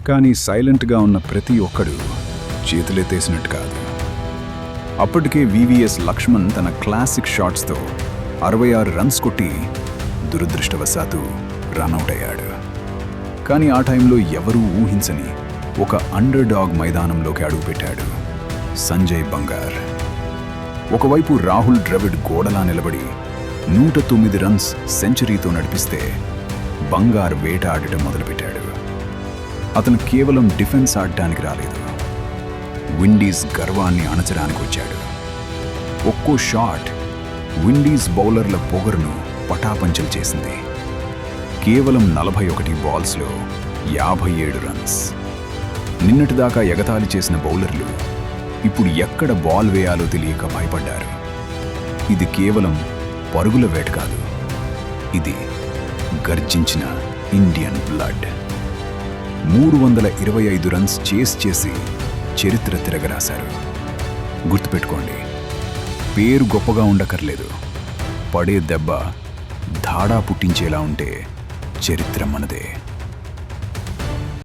కానీ సైలెంట్గా ఉన్న ప్రతి ఒక్కడు చేతులెత్తేసినట్టు కాదు. అప్పటికే వివిఎస్ లక్ష్మణ్ తన క్లాసిక్ షాట్స్తో 66 రన్స్ కొట్టి దురదృష్టవశాత్తు రన్అట్ అయ్యాడు. కానీ ఆ టైంలో ఎవరూ ఊహించని ఒక అండర్ డాగ్ మైదానంలోకి అడుగుపెట్టాడు సంజయ్ బంగార్. ఒకవైపు రాహుల్ ద్రవిడ్ గోడలా నిలబడి 109 రన్స్ సెంచరీతో నడిపిస్తే బంగార్ వేట ఆడటం మొదలుపెట్టాడు. అతను కేవలం డిఫెన్స్ ఆడటానికి రాలేదు, విండీస్ గర్వాన్ని అణచడానికి వచ్చాడు. ఒక్కో షాట్ విండీస్ బౌలర్ల పొగరును పటాపంచలు చేసింది. కేవలం 41 బాల్స్లో 57 రన్స్. నిన్నటిదాకా ఎగతాళి చేసిన బౌలర్లు ఇప్పుడు ఎక్కడ బాల్ వేయాలో తెలియక భయపడ్డారు. ఇది కేవలం పరుగుల వేట కాదు, ఇది గర్జించిన ఇండియన్ బ్లడ్. 325 రన్స్ చేసి చరిత్ర తిరగరాశారు. గుర్తుపెట్టుకోండి, పేరు గొప్పగా ఉండకర్లేదు, పడే దెబ్బ ధాడా పుట్టించేలా ఉంటే చరిత్ర మనదే.